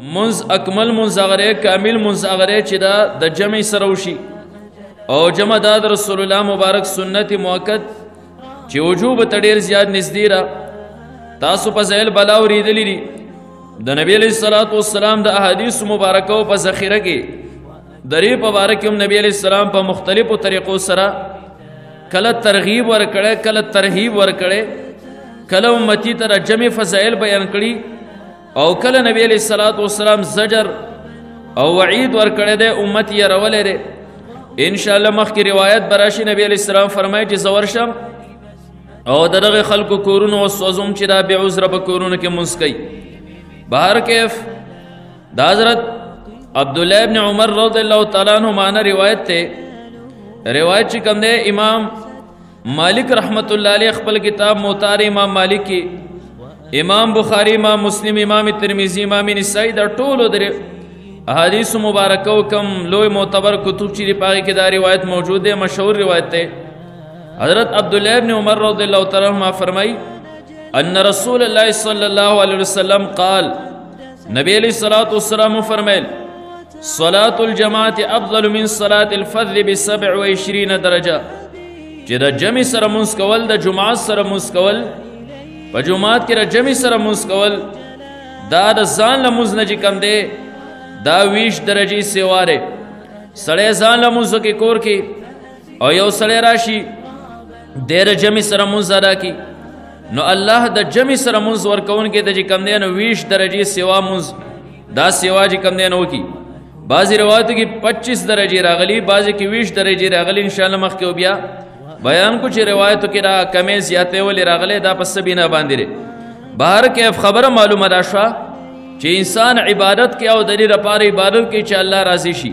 منز اکمل منز اغره کامل منز اغره چې دا د جمع سره وشي او جمع دا د رسول الله مبارک سنت موقت چې وجوب ته ډېر زیات نږدې را تاسو په ځایل بلا اورېدلي دي د نبی علیه الصلاۃ والسلام د احادیث مبارکو په ذخیره کې درې په باره کې هم نبی علیه السلام په مختلفو طریقو سره کله ترغیب ورکړی کله ترهیب ورکړی کله امتی ته د جمع فضایل بیان کړي او کله نبی علیه الصلاۃ والسلام زجر او وعید ورکړی دی امت یې رولی دی انشاءالله مخکې روایت به راشي نبی علیه السلام فرمایي چې زه ورشم او د دغه خلکو کورونو وسوځوم چې دا بې عذره په کورونو کې مونځ کوي بهر کیف دا حضرت عبدالله ابن عمر رضی اللہ تعالیٰ عنہ معنی روایت تے روایت چې کوم دی امام مالک رحمت اللہ علیہ خپل کتاب موطار امام مالک کی امام بخاری امام مسلم امام ترمذی امام نسائی دا ټولو در احادیث مبارکو کم لوی معتبر کتب چې دی پاگی که دا روایت موجود ہے مشہور روایت تے حضرت عبداللہ ابن عمر رضی اللہ تعالیٰ عنہ فرمائی ان رسول اللہ صلی اللہ علیہ وسلم قال نبی علیہ الصلاۃ والسلام فرمائل صلاة الجماعت افضل من صلاة الفضل ب27 درجہ چې د جمع سره مونځ کول د جماعت سره مونځ کول په جماعت کې د جمع سره مونځ کول دا د ځان له مونځ نه چې کوم دی دا 20 درجې سیوا دی سړی ځان له مونځ وکړي کور کې او یو سړی راشي دی د جمع سره مونځ ادا کړي نو الله د جمع سره مونځ ورکوونکي ته چې کوم دی نو 20 درجې سیوا مونځ دا سیوا چې کوم دی نو وکړي بعضی روایتوں کی 25 درجے راغلی بعضی کی 20 درجے راغلی انشاءاللہ مخ کے بیا بیان کچھ روایتوں کی را کمی زیادہ ولی راغلے دا پس بینا باندی رہے باہر کے خبر معلوم دا شوا چی انسان عبادت کیا او دلی رپار عبادت کی چا اللہ راضی شی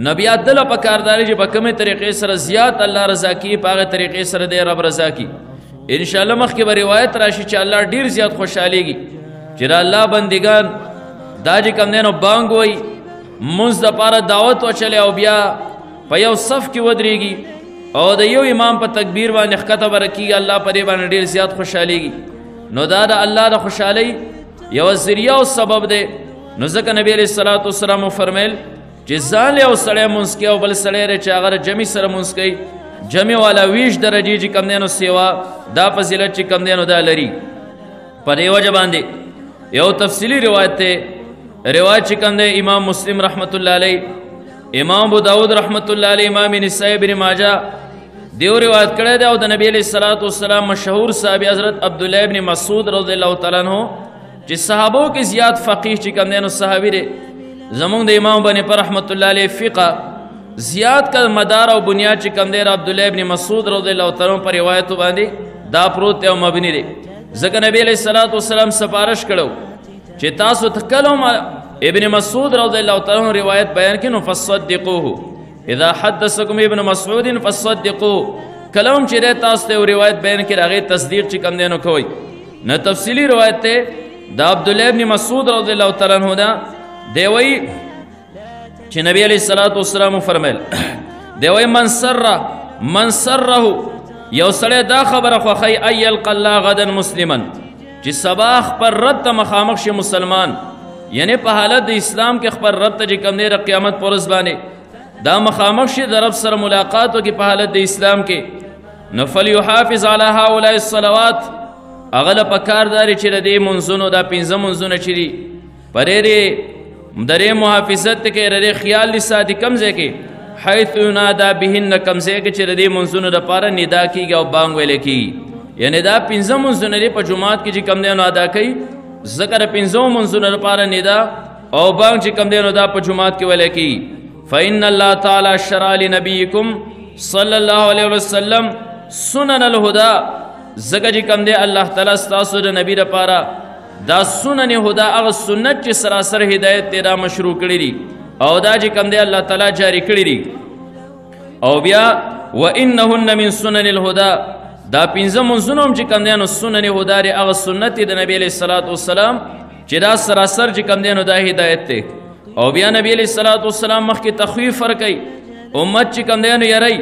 نبیات دل پا کارداری جی پا کمی طریقے سر زیاد اللہ رضا کی پاگے طریقے سر دے رب رضا کی انشاءاللہ مخ کے روایت راشی چا اللہ دیر زیاد خوشحالی گی چرا اللہ بندگان دا جی کم دینو بانگ ہوئی منز دا پارا دعوت و چلے او بیا پا یو صف کی ودریگی او دا یو امام پا تکبیر وان اخکتا برکی اللہ پا دیبان دیر زیاد خوشحالی گی نو دا اللہ دا خوشحالی یو ذریعہ و سبب دے نو ذکر نبی علیہ السلام فرمیل چی زان لے او سڑے منز کیا او بل سڑے رے چاگر جمعی سر منز کی جمعی والا 20 درجی چی کم دینو سیوا دا فضیلت چی کم دینو دا لری پا دیو جبان دے یو تفصیلی روایت تے روایت چکم دے امام مسلم رحمت اللہ علیہ امام ابو داود رحمت اللہ علیہ امام نسائی بن ماجہ دیو روایت کرے دے او دا نبی علیہ السلام مشہور صحابی حضرت عبداللہ ابن مسعود رضی اللہ تعالیٰ عنہ جس صحابوں کی زیاد فقیح چکم دے نو صحابی دے زمون دے امام بن پر رحمت اللہ علیہ فقہ زیاد کا مدار و بنیاد چکم دے عبداللہ ابن مسعود رضی اللہ تعالیٰ عنہ پر روایتو باندے دا پروت او مبنی دے ذکر نبی علیہ السلام سپارش کرو چی تاسو تکلم ابن مسعود رضی اللہ تعالیٰ عنہ روایت بیان کی نو فصدقوه اذا حدثکم ابن مسعود فصدقوه کلم چی رے تاسو تے روایت بیان کی راغی تصدیق چی کم دینو کوئی نا تفصیلی روایت تے دا عبداللہ ابن مسعود رضی اللہ تعالیٰ عنہ دا دیوئی چی نبی علیہ السلام فرمیل دیوئی من سرہ یو سڑے دا خبر خوخی ایل قلا غدا مسلمن چی سباخ پر رد تا مخامق شی مسلمان یعنی پا حالت دا اسلام کے خبر رد تا جی کم دے رب قیامت پورس بانے دا مخامق شی دا رب سر ملاقاتو کی پا حالت دا اسلام کے نفل یحافظ علی هؤلاء الصلوات اغلا پا کارداری چی ردی منزونو دا پینزا منزونو چی دی پریری درے محافظت کے ردی خیال لساتی کمزے کے حیث ینادا بہن کمزے کے چی ردی منزونو دا پارا ندا کی گا و بانگویلے کی یعنی دا پینزا منزون دی پا جماعت کی جی کم دینو ادا کئی ذکر پینزا منزون دی پارا ندا او بانگ جی کم دینو دا پا جماعت کی ولی کی فَإِنَّ اللَّهَ تَعَالَى شَرَعَ لِنَبِيِّكُمْ صلی اللہ علیہ وسلم سنن الہدا ذکر جی کم دے اللہ تعالیٰ ستاسو دا نبی دا پارا دا سنن ہدا اغا سنت چی سراسر ہدایت تے دا مشروع کری دی او دا جی کم دے اللہ تعالیٰ جاری کری دی او بیا وَإِنَّهُنَّ مِن سُنَنِ الْهُدَى دا پینزا منزونم چی کم دینو سنن ہدا ری اغا سنتی دا نبی علیہ السلام چی دا سراسر چی کم دینو دا ہدایت تے او بیا نبی علیہ السلام مخ کی تخویف فرقی امت چی کم دینو یری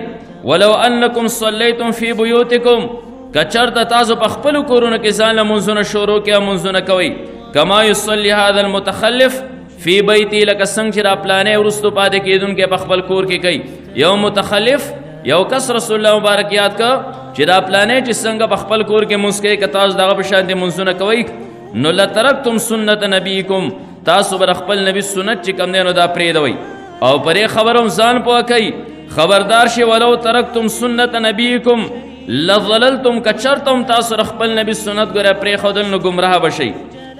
ولو انکم صلیتم فی بیوتکم کچر دا تازو پخپلو کورونو کی زان لمنزون شروع کیا منزون کوئی کما یصلی هذا المتخلف فی بیتی لکه څنګه چې را پلانې وروستو پاتې کېدونکی په خپل کور کې کوي. یو متخلف یو کس رسول الله مبارک یاد کا چې دا پلانې چې څنګه په خپل کور کې مونځ کوي که تاسو دغه په شان دې مونځونه کوئ نو لترکتم سنت نبیکم تاسو به خپل نبی سنت چې کوم دی نو دا پرېږدوئ او پرې خبره هم ځان پوه کوئ. خبردار شي ولو ترکتم سنت نبیکم لضللتم که چرته هم تاسو خپل نبی سنت ګوره پرېښودل نو ګمراه به شئ.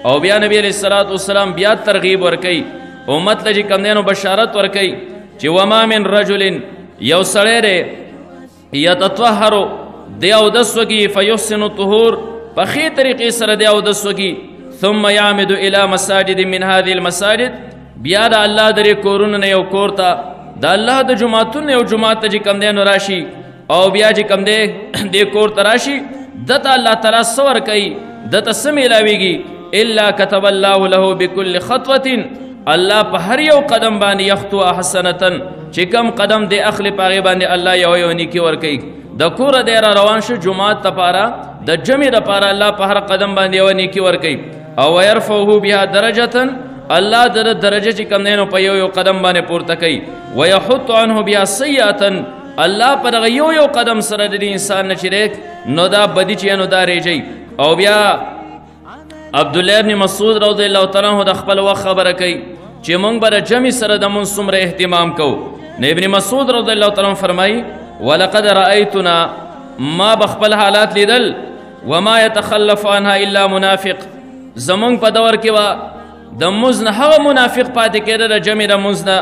او بیا نبی علیه الصلاة والسلام بیا ترغیب ورکوي امت له چې کوم دی نو بشارت ورکوي چې وما من رجل یو سړی دی یتطهرو دی اودس وکي فیحسن الطهور په ښې طریقې سره دی اودس وکي ثم یعمد الى مساجد من هذه المساجد بیا د الله د کورونو نه یو کور ته د الله د جوماتونو یو جومات ته چې کوم دی نو راشي او بیا چې کوم دی دې کور ته راشي دته الله تعالی څه ورکوي دته څه میلاویږي الا كتب الله له بكل خطوه الله په هر یو قدم باندې یخطو حسنه چې کم قدم دی اخلي په هغې باندې الله یو نیکي ورکوي. د کوره دی را روان شو جومات لپاره د جمع لپاره الله په هر قدم باندې یو نیکي ورکوي او ويرفعه بها درجه الله د درجه چې کوم دی نو په یو قدم باندې پورته کوي ويحط عنه بها سیئه الله په دغه یو قدم سره د انسان نه چې نو دا بدي چې نو دا ریږي. او بیا عبدالله ابن مسعود رضی الله تعالی عنہ د خپل وخت خبره کوي چې موږ به د جمع سره د مونځ څومره اهتمام کوو. نو ابن مسعود رضی الله تعالی عنہ فرمایي ولقد رأیتنا ما بخپل حالات لیدل وما يتخلف عنها الا منافق زمونږ په دور کې وا د مونځ نه هغه منافق پاتې کېده د جمع د مونځ نه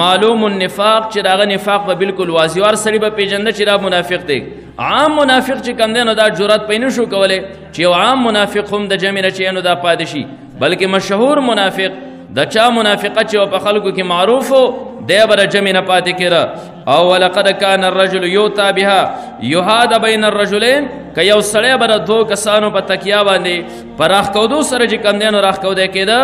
معلوم النفاق چې دغه نفاق به بالکل واضح وار سړي به پیژنده چې دا منافق دی. عام منافق چې کوم دی نو دا جرأت پې نه شو کولی چې یو عام منافق هم د جمع نه چې نو دا پاتې شي بلکې مشهور منافق د چا منافقت چې په خلکو کې معروف و دی به د جمع نه پاتې کېده. او ولقد کان الرجل یوتا بها یهاد بین الرجلین که یو سړی به د دوو کسانو په تکیه باندې په راښکودو سره چې کوم دی نو راښکودی کېده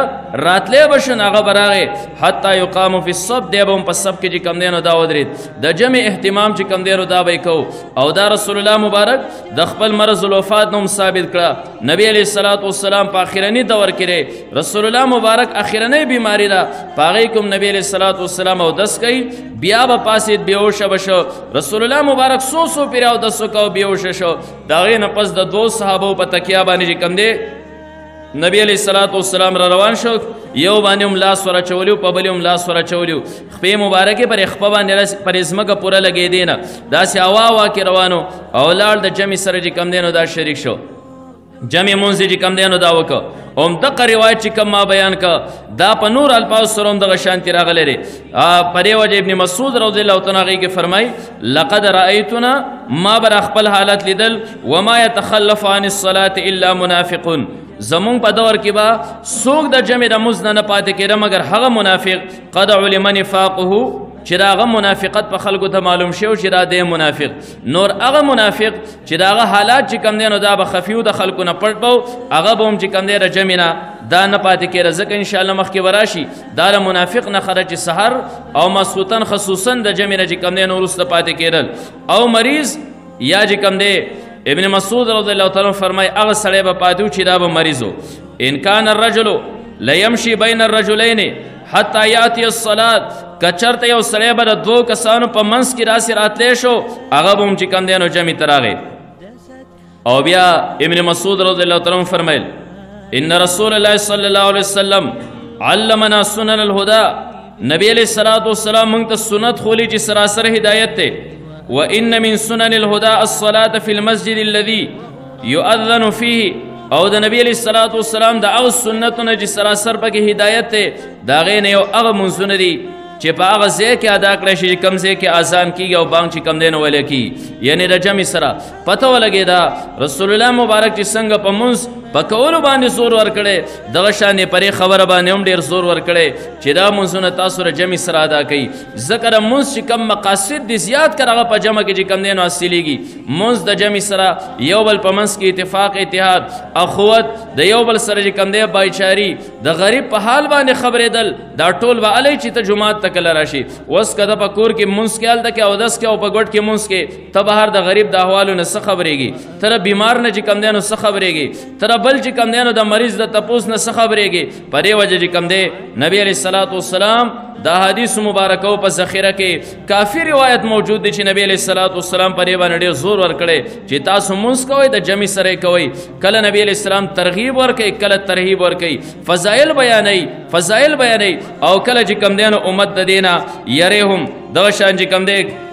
راتلی به شو نو هغه به راغی حتی یقام فی الصف دی به هم په صف کې چې کوم دی نو دا ودرېد. د جمع اهتمام چې کوم دی نو دا به یې کوو او دا رسول الله مبارک د خپل مرض الوفات نه هم ثابت کړه. نبی علیه الصلاة والسلام په اخرني دور کې رسول الله مبارک اخرنۍ بیماري ده په هغې کوم نبی علیه الصلاة والسلام اودس کوي بیا به پاسېد بیهوشه به شو. رسول الله مبارک څو پیرې اودس وکړه او بیهوشه شو. د هغې نه پس د دوو صحابو په تکیه باندې چې کوم دی نبی علیه الصلاة والسلام را روان شو یو باندې هم لاس ور اچولی په بلې هم لاس ور اچولی خپې مبارکې پر خپه باندې پر ځمکه پوره لګېدې نه داسې هوا هوا کې روانو او لاړ د جمع سره چې کوم دی نو دا شریک شو جمع مونځ چې کوم دی نو دا وکړه. همدغه روایت چې کوم ما بیان که دا په نور الفاظ سره هم دغه شانتي راغلی دی. په دې وجه ابن مسعود رضی الله تعالی هغې کې فرمایي لقد رأیتنا ما بر خپل حالت لیدل وما يتخلف عن الصلاة الا منافقون زمونږ په دور کې به څوک د جمع د مونځ نه پاتې کېده مګر هغه منافق قد علم نفاقه چې د هغه منافقت په خلکو ته معلوم شوی چې دا دی منافق. نور هغه منافق چې د هغه حالات چې کوم دی نو دا به خفي و د خلکو نه پټ به هغه به هم چې کوم دی د جمع نه دا نه پاتې کېده ځکه انشاءالله مخکې به راشي دا د منافق نه خره چې سحر او مسخوتن خصوصا د جمع نه چې کوم دی نو وروسته پاتې کېدل او مریض یا چې کوم دی ابن مسعود رضی الله تعالی فرمای هغه سړی به پاتې و چې دا به مریض و. ان کان الرجل لیمشي بین الرجلین حتی یاتی الصلاة که چرته یو سړی به د دوو کسانو په منځ کې راسې راتلی شو هغه به هم چې کوم دی نو جمع ته راغی. او بیا ابن مسعود رضی الله تعالی فرمیل ان رسول الله صلی الله علیه وسلم علمنا سنن الهدى نبی علیہ الصلاة والسلام موږ ته سنت خولی چې سراسر هدایت دی. وان من سنن الهدى الصلاة في المسجد الذي يؤذن فيه او د نبی علیہ الصلاة والسلام د هغه سنتونه چې سراسر پکې هدایت دی د هغې نه یو هغه منځونه دي چې په هغه ځای کې ادا کړی شي چې کوم ځای کې اذان کېږي او بانګ چې کوم دی نو ویلی کېږي یعنې د جمع سره پته ولګېده رسول الله مبارک چې څنګه په منځ په کولو باندې زور ورکړی دغه شانې پرې خبره باندې هم ډېر زور ورکړی چې دا منځونه تاسو د جمع سره ادا کوئ ځکه د منځ چې کوم مقاصد دي زیات کر هغه په جمع کې چې کوم دی نو حاصلېږي. منځ د جمع سره یو بل په منځ کې اتفاق اتحاد اخوت د یو بل سره چې کوم دی بایچاري د غریب په حال باندې خبرېدل دا ټول به الی چې ته جومات ته کله راشي. اوس که ته په کور کې منځ کې هلته کې اودس کې او په ګوټ کې منځ کې ته بهر د غریب د احوالو نه څه خبرېږي ته د بیمار نه چې کوم دی نو څه خبرېږي ته د بل چې کم دی نو د مریض د تپوس نه څه خبرېږي په دې وجه چې کم دی نبی علیه الصلاۃ والسلام دا حدیث مبارکو په ذخیره کې کافی روایت موجود دی چې نبی علیه الصلاۃ والسلام په دې باندې ډېر زور ورکړی چې تاسو مونځ کوئ د جمع سره کوئ کله نبی علیه السلام ترغیب ورکوي کله ترهیب ورکوي فضایل بیانوي او کله چې کم دی نو امت د دې نه یریهم دغه شان چې کم دی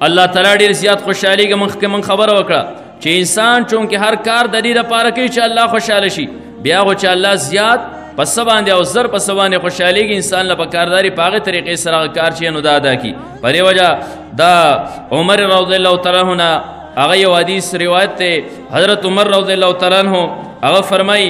الله تعالی ډېر زیات خوشحالېږي مخکې من خبره وکړه چې انسان چونکې هر کار د دې لپاره کوي چې الله خوشحاله شي بیا خو چې الله زیات په څه باندې او زر په څه باندې خوشحالېږي انسان له پکارداري په هغې طریقې سره هغه کار چې نو دا ادا کړي په دې وجه دا عمر رضی الله تعالی عنه نه هغه یو حدیث روایت دی حضرت عمر رضی الله تعالی عنه هغه فرمایي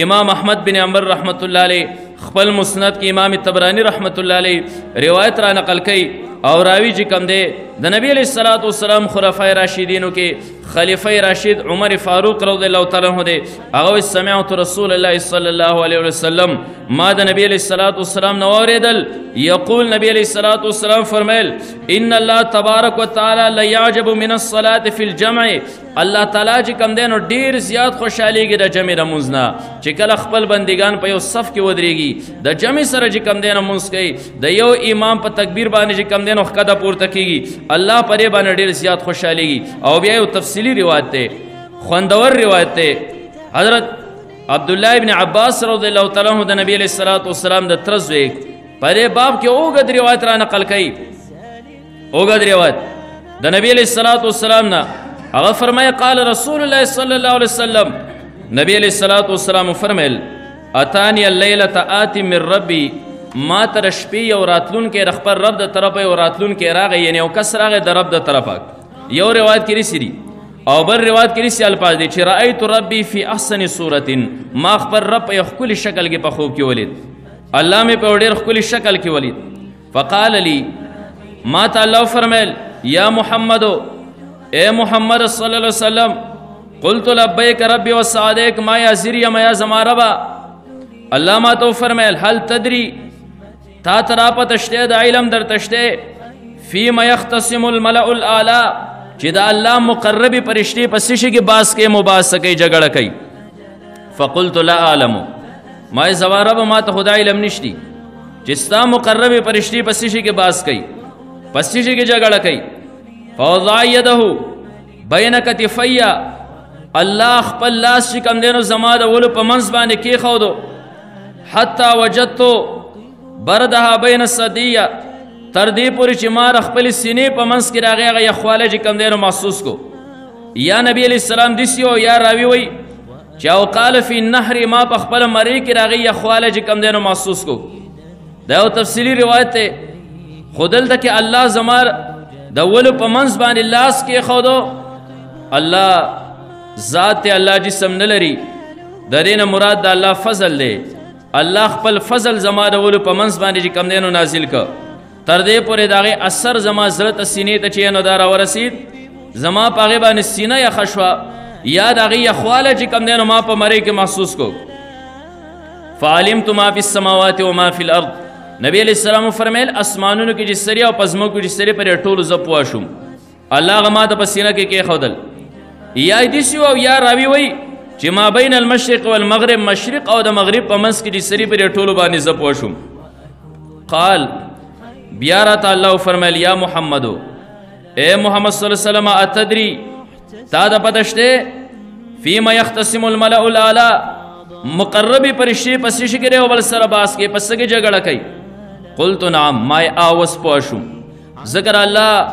امام احمد بن عمر رحمت الله علیه خپل مسند کې امام طبرانی رحمت الله علیه روایت را نقل کوي او راوی چې کم دی د نبی علیه الصلاۃ والسلام خلفای راشدینو کې خلیفه راشد عمر فاروق رضی الله تعالی عنہ دی هغه سمعت رسول الله صلی الله علیه وسلم ما د نبی علیه الصلاۃ والسلام نو اوریدل یقول نبی علیه الصلاۃ والسلام فرمایل ان الله تبارک وتعالى لا يعجب من الصلاه في الجمع الله تعالی چې کم دی نو ډیر زیات خوشحالیږي د جمع رموز نه چې کله خپل بندگان په یو صف کې ودرېږي د جمع سره چې کم دی نو مونځ کوي د یو امام په تکبیر باندې چې کم دی نو ښکته پورته کېږي الله په دې باندې ډېر زیات خوشحالیږي او بیا یو تفصیلي روایت دی خوندور روایت دی حضرت عبدالله ابن عباس رضی الله تعالی عنہ د نبی علیه الصلاۃ والسلام د تره زوی په دې باب کې اوږد روایت را نقل کوي اوږد روایت د نبی علیه الصلاۃ والسلام نه هغه فرمایي قال رسول الله صلی الله علیه وسلم نبی علیه الصلاۃ والسلام فرمایل اتانی اللیلة آتی من ربی ما تر شپې یو راتلونکی د خپل رب د طرفه یو راتلونکی راغی یعنی یو کس راغی د رب د طرفه یو روایت کې رسي دي او بل روایت کې رسي الفاظ دي چې رأیت ربی فی احسن صورت ما خپل رب په یو ښکلي شکل کې په خوب کې ولید الله مې په ډېر ښکلي شکل کې ولید فقال لی ما ته الله فرمیل یا محمدو اے محمد صلی الله علیه وسلم قلت لبیک ربی وسعدیک ما یا زیر ما یا زما ربا الله ما تو فرمیل هل تدری تا ترا پتشته د علم در تشته فيما يختصم الملأ الاعلى چې دا الله مقربي پرشتي پس شي کې باس کې مباحثه کوي جګړه کوي فقلت لا اعلم ما زوارب ما ته خدای علم نشتی چې ستا مقربي پرشتي پس شي کې باس کوي پس شي کې جګړه کوي فوضع يده بين كتفي الله خپل لاس چې کم دینو زما د ولو په منځ باندې کې خودو حتی وجدتو بردها بین الصدیه تر دې پورې چې ما خپل سینې په منځ کې راغی هغه یخوالی چې کم دی نو محسوس کو یا نبی علیه السلام داسې و یا راوي وایي چې او قال فی النهر ما په خپله مرۍ کې راغی یخوالی چې کم دی نو محسوس کو دا یو تفصیلي روایت دی خو دلته کې الله زما د ولو په منځ باندې لاس کېښودو الله ذات دی الله جسم نه لري د دې نه مراد د الله فضل دی الله خپل فضل زما د ولو په منځ باندې چې کم دی نو نازل که تر دې پورې د هغې اثر زما زړه ته سینې ته چې نو دا راورسید زما په هغې باندې سینه یخه شوه یا د هغې یخوالی چې کم دی نو ما په مرۍ کې محسوس کو فعلمت ما فی السماوات و ما فی الارض نبی علیه السلام وفرمیل اسمانونو کې چې سري او په ځمکو چې سري پرې ټولو زه پوه شوم الله هغه ما ته په سینه کې کېښودل یا داسې و او یا راوي وایي چې ما بین المشرق والمغرب مشرق او د مغرب په منځ کې چې سري پرې ټولو باندې زه پوه شوم قال بیا راته الله فرمیل یا محمدو اے محمد صلی الله علیه وسلم اتدری تا د پته شته فیما یختصم الملأ الاعلی مقربی پرشتې په څه شي کې یو بل سره باس کې په څه کې جګړه کوي قلت نعم ما اوس پوه شوم ذکر الله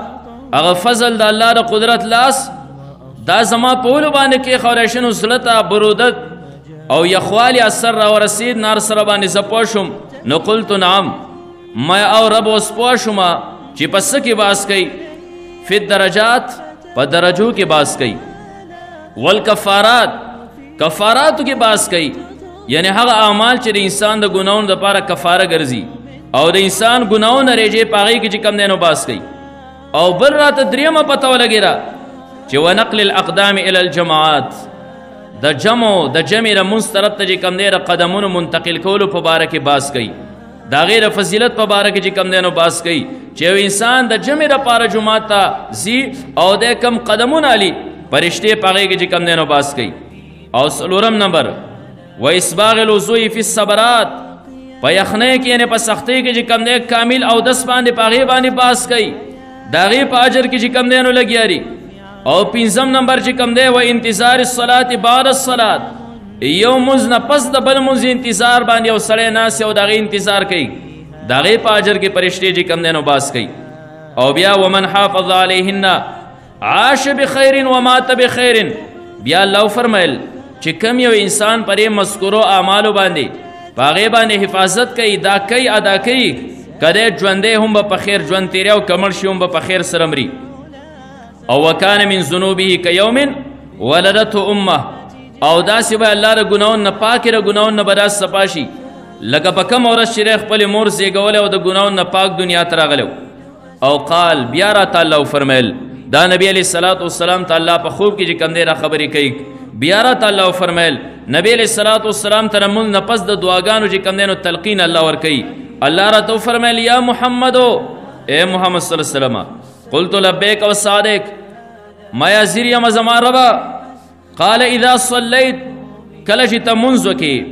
هغه فضل د الله د قدرت لاس دا زما په ولو باندې کې خورشن وسلته برودت او یخوالی اثر را ورسید نار سره باندې زه پوه شوم نو قلت نعم ما او رب اوس پوه شوم چې په څه کې باس کوي فی الدرجات په درجو کې باس کوي والکفارات کفاراتو کې باس کوي یعنی هغه اعمال چې د انسان د ګناهونو دپاره کفاره ګرځي او د انسان ګناهونه ریجې په هغې کې چې کم دی نو باس کوي او بل راته دریمه پته ولګېده چې ونقل الاقدام الى الجماعات د جمع رمونځ طرف ته چې کم دی د قدمونو منتقل کولو په باره کې باس کوي د هغې د فضیلت په باره کې چې کم دی نو باس کوي چې یو انسان د جمع دپاره جومات ته ځي او دی کم قدمونه علي فرشتې په هغې کې چې کم دی نو باس کوي او څلورم نمبر و اسباغ الوضوء فی الصبرات په یخنۍ کې یعنې په سختۍ کې چې کوم دی کامل اودس باندې په هغې باندې باس کوي د هغې په اجر کې چې کوم دی نو لګیاري او پنځم نمبر چې کوم دی و انتظار الصلات بعد الصلات یو مونځ نه پس د بل مونځ انتظار باندې یو سړی ناست او د هغې انتظار کوي د هغې په اجر کې فرشتې چې کوم دی نو باس کوي او بیا ومن حافظ علیهن عاش بخیر ومات بخیر بیا الله فرمایل چې کم یو انسان پر مذکورو اعمالو باندې په هغې باندې حفاظت کوي دا کوي ادا کوي که دی ژوندی هم به په خیر ژوند تیری او که مړ شي هم به په خیر سره مري او وکان من ذنوبه کیوم ولدته امه او داسې به الله د ګناهونو نه پاکې د ګناهونو نه به داسې صفا شي لکه په کومه ورځ چې دی خپلې مور زیږولی او د ګناهونو نه پاک دنیا ته راغلی او قال بیا راته الله وفرمیل دا نبی علیه الصلاة والسلام ته الله په خوب کې چې کوم دی را خبرې کوي بیا راته الله وفرمیل نبی علیه الصلاة والسلام ته لمونځ نه پس د دعاګانو چې کوم دی نو تلقین الله ورکوي الله راته وفرمیل یا محمدو اے محمد صلی الله علیه وسلم قلت لبیک و صادق ما یا زیر یم زما ربا قال اذا صلیت کله چې ته مونځ وکې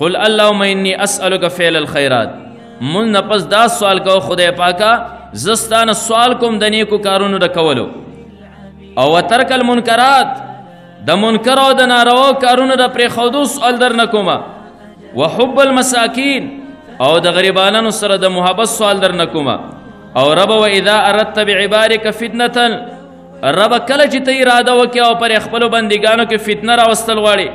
قل اللهم انی اسألک فعل الخیرات مونځ نه پس دا سوال کوه خدای پاکه زه ستانه سوال کوم د نیکو کارونو د کولو او وترک المنکرات د منکر او د ناروا کارونو د پرېښودو سوال در نه کومه وحب المساکین او د غریبانو سره د محبت سوال در نه کومه او رب و اذا اردت بعبادک فتنه رب کله چې ته اراده وکړې او پر خپلو بندګانو کې فتنه راوستل غواړې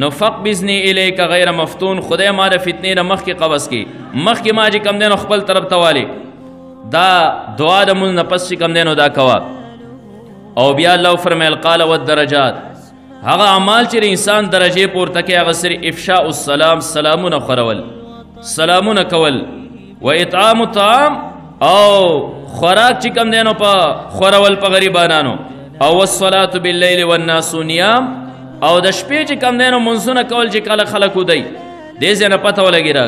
نو فقبضني الیک غیر مفتون خدای ما د فتنې نه مخکې قبض کړي مخکې ما چې کوم دی نو خپل طرف ته والې دا دعا د مونځ نه پس چې کوم دی نو دا کوه او بیا الله فرمیل قال والدرجات هغه اعمال چې انسان درجې پورته کوي هغه صرف افشاء السلام سلامونه خورول سلامونه کول و اطعام الطعام او خوراک چې کوم دی نو په خورول په غریبانانو او والصلاة باللیل والناس نیام او د شپې چې کوم دی نو منځونه کول چې کله خلک ودی دې ځای نه پته ولګېده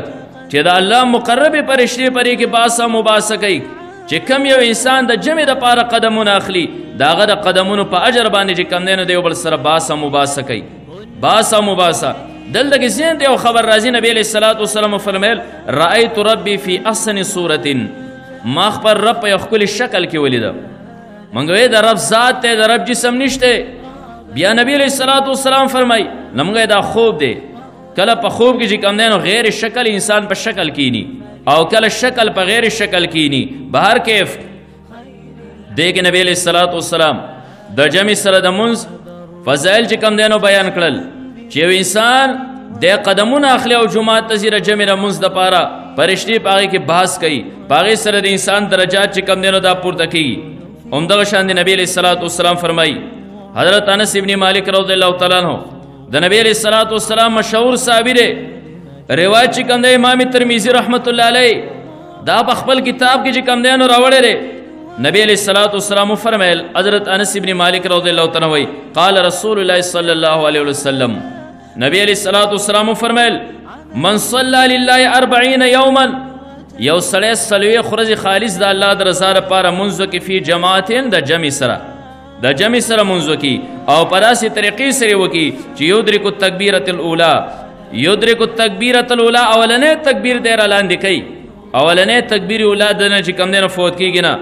چې د الله مقربې فرشتې پرې کې باسه مباسه کوي چې کم یو انسان د جمع دپاره قدمونه اخلي د هغه د قدمونو په اجر باندې چې کوم دی نو د یو بل سره باسه مباسه کوي باسه مباسه دلته کې ذهن ته یو خبر راځي نبی علیه الصلاة والسلام فرمیل رأیت ربی فی احسن صورت ما خپل رب په یو ښکلي شکل کې ولیده موږ وایو د رب ذات دی د رب جسم نشته بیا نبی علیه الصلاة والسلام فرمایي نو موږ دا خوب دی کله په خوب کې چې کوم دی نو غیر شکل انسان په شکل کینی او کله شکل په غیر شکل کینی بهر کیف دی کې نبی علیه الصلاة والسلام د جمع سره د منځ فضایل چې کوم دی نو بیان کړل چې یو انسان د قدمونه اخلي او جماعت ته ځي د جمع د منځ دپاره فرشتې په هغې کې بحث کوي په هغې سره د انسان درجات چې کوم دی نو دا پورته کېږي همدغه شان د نبی علیه الصلاة والسلام فرمایي حضرت انس ابن مالک رضی الله تعالی عنہ د نبی علیه الصلاة والسلام مشهور صحابي دی روایت چې کوم دی امام ترمذي رحمت الله علیه دا په خپل کتاب کې چې کوم دی نو راوړی دی نبی علیه الصلاة والسلام فرمایل حضرت انس ابن مالک رضی الله تعالی عنہ قال رسول الله صلی الله علیه وسلم نبی علیه الصلاة والسلام فرمایل من صلى لله 40 یوما یو سړی 40 ورځې خالص د الله د رضا لپاره منځ وکړي فی جماعت د جمع سره منځ وکړي او په داسې طریقې سره وکړي چې یدرک التکبیرة الاولی اولنی تکبیر دی را لاندې کوي اولنی تکبیر اولی دنه چې کوم دی نه فوت کېږي نه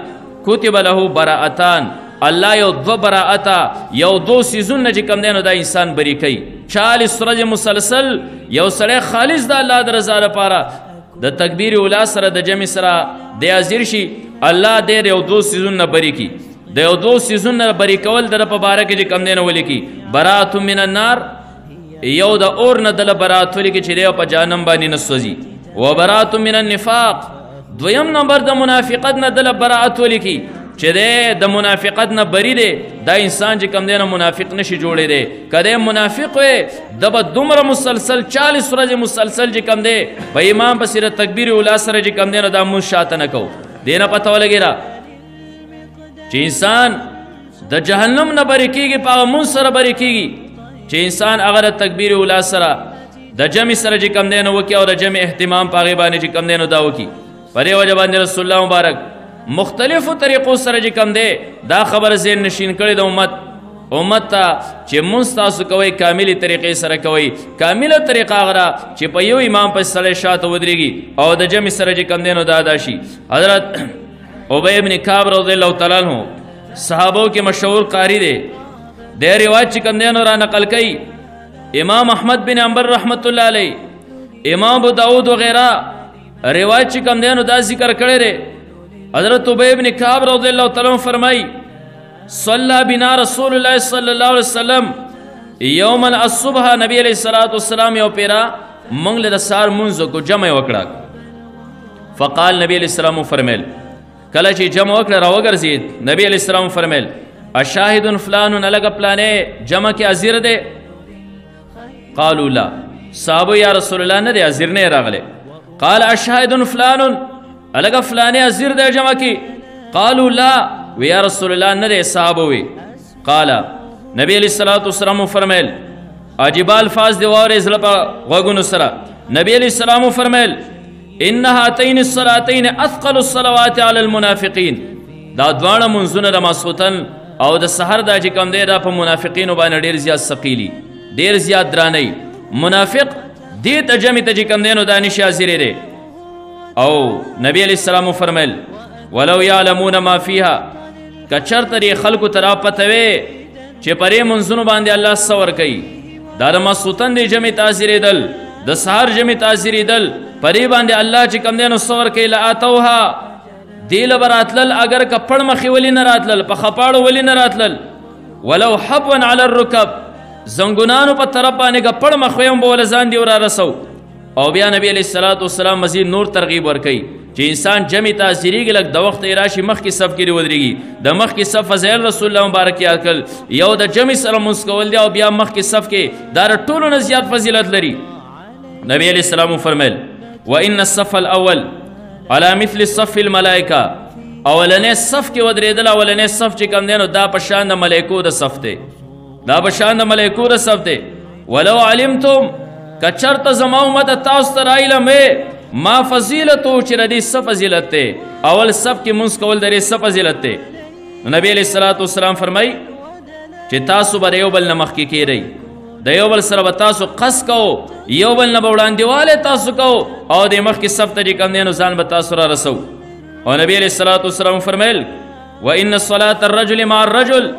کتب له براءتان الله یو دو براءته یو دو سیزونه چې کوم دی نو دا انسان بری کوي 40 ورځې مسلسل یو سړی خالص د الله د رضا لپاره د تکبیر اولی سره د جمع سره دی حاضر شي الله دی د یو دو سیزونه بری کي د یو دو سیزونه بری کول د په باره کې چې کوم دی نه ولیکي براءت من النار یو د اور نه دله براءت ولیکي چې دی په جهنم باندې نه سوځي و براءت من النفاق دویم نمبر د منافقت نه دله براءت ولیکي چې دی د منافقت نه بری دی دا انسان چې کوم دی نه منافق نشي جوړی دی که دی منافق وی د به دومره مسلسل 40 ورځې مسلسل چې کوم دی په امام پسې د تکبیر اولی سره چې کوم دی نو دا مونځ شاته نه کوو دې نه پته ولګېده چې انسان د جهنم نه بری کېږي په هغه مونځ سره بری کېږي چې انسان هغه د تکبیر اولی سره د جمع سره چې کوم دی نو وکړي او د جمع اهتمام په هغې باندې چې کوم دی نو دا وکړي په دې وجه باندې رسول الله مبارک مختلفو طریقو سره چې کوم دی دا خبر ذهن نشین کړی د امت امت ته چې مونځ تاسو کوئ کاملې طریقې سره کوئ. کامله طریقه هغه ده چې په یو امام پسې سړی شاته ودرېږي او د جمع سره چې کوم دی نو دا ادا شي. حضرت ابی ابن کعب رضی الله تعالی عنہ صحابو کې مشهور قاری دی. د روایت چې کوم دی نو را نقل کوي امام احمد بن حنبل رحمت الله علیه، امام ابو داود وغیرہ روایت چې کوم دی نو دا ذکر کړی دی. حضرت ابی ابن کعب رضی الله تعالی عنہ فرمایي صلی بنا رسول الله صلی الله علیه وسلم یوما الصبح، نبی علیہ الصلوۃ والسلام یو پیرا مونږ له سار مونږ کو جمع وکړه. فقال نبی علیہ السلام فرمیل کله چې جمع وکړه راوګرځید، نبی علیہ السلام فرمیل اشاهد فلان الگ پلانې جمع کې حاضر دی؟ قالوا لا. صحابه یا رسول الله نه دی حاضر نه راغله. قال اشاهد فلان الگ فلانې حاضر دی جمع کې؟ قالوا لا ویا رسول الله نه دی. صحابه وی قال نبی علیہ الصلوۃ والسلام فرمیل عجیب الفاظ دی واره زړه په غوږونو سره. نبی علیہ السلام فرمیل ان هاتین الصلاتین اثقل الصلوات علی المنافقین، دا دواړه منځونه د ماسخوتن او د سحر دا چې کوم دی دا په منافقینو باندې ډیر زیات ثقیلی، ډیر زیات درانی. منافق دې ته جمع ته چې کوم دی نو دا نشي حاضرې دی. او نبی علیہ السلام فرمیل ولو یعلمون ما فیها، کچرته دې خلکو ته را پته وی چې پرې منځونو باندې الله صور کوي، دا د ماسخوتن دې جمع ته حاضرېدل، د سحر جمع ته حاضرېدل، پرې باندې الله چې کوم دی نو صور کوي لآتوها دی لبراتلل، اگر کپړ مخې ولی نه راتلل، په خپاړو ولی نه راتلل. ولو حبوا علی الرکب، زنګونانو په طرف باندې کپړ مخې هم به ول ځان دی ور رسو. او بیا نبی علیہ الصلوۃ والسلام مزید نور ترغیب ورکړي چې انسان جمع تاثیریږي لکه د وخت راشي مخکې صف کې ودرېږي. د مخکې صف فضایل رسول الله مبارک یاد کړل، یو د جمع سره مونځ کول دی او بیا مخکې صف کې دا ټولو نه زیات فضیلت لري. نبی علیہ السلام فرمیل وان الصف الاول على مثل صف الملائکه، اولنې صف کې ودرېدل، اولنې صف چې کوم دی نو دا په شان د ملائکو د صف دی، دا په شان د ملائکو د صف دی. ولو علمتم کچرته زما امت تاسو ته علم ما فضیلتو چې ردی څه فضیلت دی، اول صف کې مونځ کول درې څه فضیلت دی. نبی علیہ الصلوۃ والسلام فرمای چې تاسو به یو بل نه مخکې کېږئ، د یو بل سره به تاسو قص کوو، یو بل نه به وړاندېوالی تاسو کوو او د مخکې صف ته چې کوم دی نو ځان به تاسو را رسو. او نبی علیہ الصلوۃ والسلام فرمیل وان صلاة الرجل مع الرجل،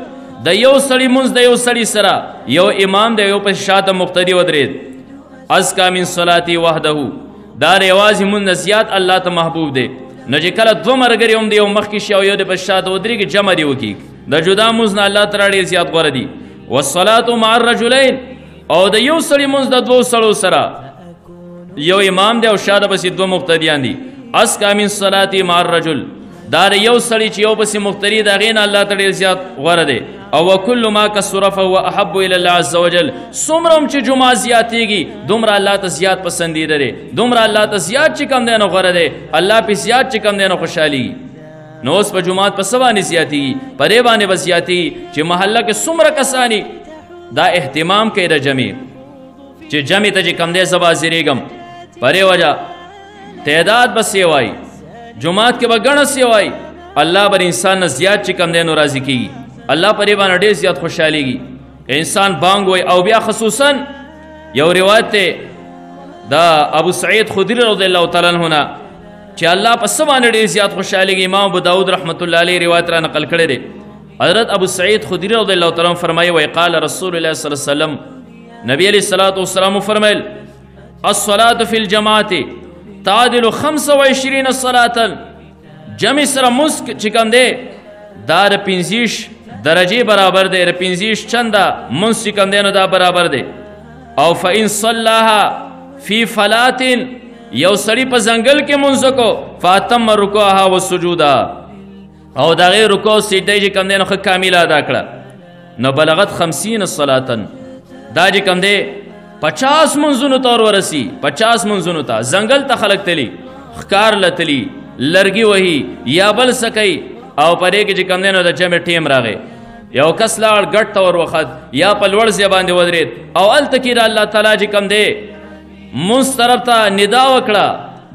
د یو سړي مونځ د یو سړي سره، یو امام د یو په شاته مقتدي ودرېد، ازکا من صلاتی وحده، دا یوازې مونځ زیات الله ته محبوب دی. نو چې کله دوه ملګري هم د یو مخکې شي او یو د په شاته ودرېږي جمع دې وکړي، د جدا مونځ نه الله تعالی ډېر زیات غوره دي. والصلاة مع الرجلین، او د یو سړي مونځ د دوو سړو سره، یو امام دی او شاته پسې دوه مقتدیان دي. ازکا من صلاتی مع الرجل، دا یو سړی چې یو پسې مقتدي د هغې نه الله ته ډېر زیات غوره دی. او وکل ما کثر فهو احب الی الله عز وجل، څومره هم چې جمعه زیاتېږي دومره الله ته زیات پسندیده دی، دومره الله ته زیات چې کم دی نو غوره دی، الله پې زیات چې کم دی نو خوشحالېږي. نو اوس په جومات په څه باندې زیاتېږي؟ په دې باندې به زیاتېږي چې محله کې څومره کساني دا اهتمام کوي د جمع، چې جمع ته چې کم دی زه به حاضرېږم. په دې وجه تعداد به سیوایي، جمعات کې به ګڼه سیوایي، الله به انسان نه زیات چې کم دی نو راضي کېږي، الله پرې باندې ډېر زیات خوشحالېږي. انسان بانګ وایي. او بیا خصوصا یو روایت دی دا ابو سعید خدری رضی الله تعالی عنہ نه چې الله په څه باندې ډېر زیات خوشحالېږي، امام ابو داود رحمت الله علیه روایت را نقل کړی دی. حضرت ابو سعید خدری رضی الله تعالی عنہ فرمایي وی قال رسول الله صلی الله علیه وسلم، نبی علیہ الصلوۃ والسلام فرمایل الصلاة فی الجماعة تعدل 25 صلاة، جمع سره مونځ چې کوم دی دا د 25 درجې برابر دی، د 25 چنده مونځ چې کوم دی نو دا برابر دی. او فإن صلاها فی فلات، یو سړي په ځنګل کې مونځ وکړو فاتم رکوعها وسجودها، او د هغې رکوع سجده چې کوم دی نو ښه کامله ادا کړه، نو بلغت 50 صلاة، دا چې کوم دی 50 منځونو ته ورورسي، 50 منځونو ته. ځنګل ته خلک تلي، ښکار له تلي، لرګي وهي یا بل څه کوي، او په دې کې چې کوم دی نو د جمع ټیم راغی، یو کس لاړ ګټ ته ور وخت یا په لوړ ځای باندې ودرېد او هلته کې د الله تعالی چې کوم دی مونځ طرف ته ندا وکړه،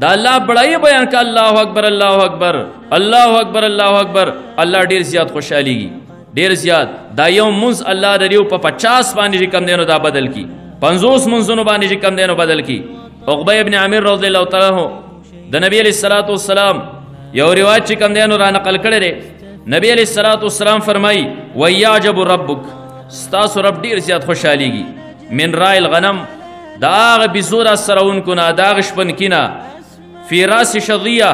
د الله بړایي بیان کړه، الله اکبر الله اکبر الله اکبر الله اکبر، الله ډېر زیات خوشحالېږي. ډیر زیات دا یو منځ الله د دیو په 50 باندې چې کم دینو دا بدل کی 50 منځونو باندې چې کم دینو بدل کی عقبه ابن عامر رضی الله تعالی عنہ د نبی علیہ الصلوۃ والسلام یو روایت چې کم دینو را نقل کړی دی نبی علیہ الصلوۃ والسلام فرمای ویعجب ربک ستاسو رب ډیر زیات خوشحالیږي من رای الغنم دا هغه بزور سرونکو نه دا هغه شپنکینه فی راس شظیه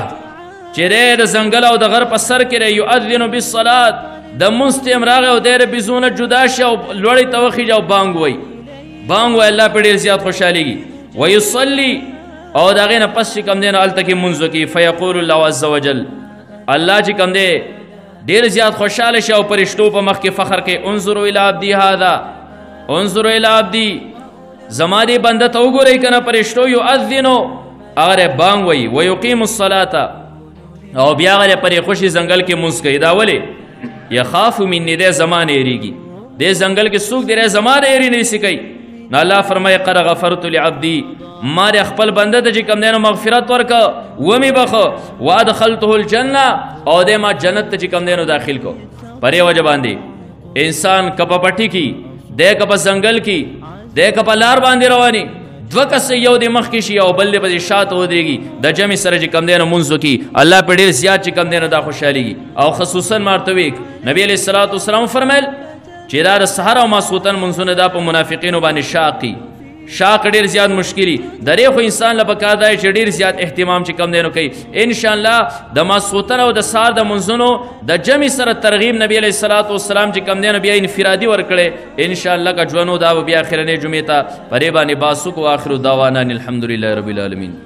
چې د ځنګل او د غر په سر کې یؤذن بالصلاة د منځ ټیم راغی او دی د بزونه جدا شي او لوړې ته وخیږي او بانګ وایي بانګ وایي الله پې ډېر زیات خوشحالېږي ویصلي او د هغې نه پس چې کوم دی نو هلته کې مونځ وکړي فیقول الله عز وجل الله چې کوم دی ډېر زیات خوشحاله شي او پرشتو په مخ کې فخر کوي انظروا الی عبدي هذا انظروا الی عبدي زما دې بنده ته وګورئ که نه پرشتو یؤذنو هغه بانګ وایي ویقیم الصلاة او بیا هغه پرې خوشي ځنګل کې مونځ کوي دا ولې یخاف مني دی زما نه یېرېږي دې ځنګل کې څوک دی زما نه یېرې نه شي کوي نو الله فرمایي قد غفرت لعبدي ما د خپل بنده ته چې کوم دی نو مغفرت ورکړه ومې بخه وادخلته الجنه او دی ما جنت ته چې کوم دی نو داخل کو په دې وجه باندې انسان که په پټي کې دی که په ځنګل کې دی که په لار باندې رواني دوه کسه یو د مخکې شي او بل دی پسې شاته ودرېږي د جمع سره چې کوم دی نو مونځ وکړي الله پې ډېر زیات چې کوم دی نو دا خوشحالېږي او خصوصا مارته ویک نبي علیه الصلاة والسلام فرمیل چې دا د سحر او ماسخوتن منځونه دا په منافقینو باندې شاقي شاق ډېر زیات مشکلي د دې خو انسان له پکار دی چې ډېر زیات اهتمام چې کم دی نو کوي انشاءالله د ماسخوتن او د سهار د منځونو د جمع سره ترغیب نبی علیه الصلاة والسلام چې کم دی نو بیا انفرادي ورکړی انشاءالله که ژوند دا به بیا اخرنۍ جمعې ته په دې باندې باسو کو آخر دعوانا الحمدلله رب العالمین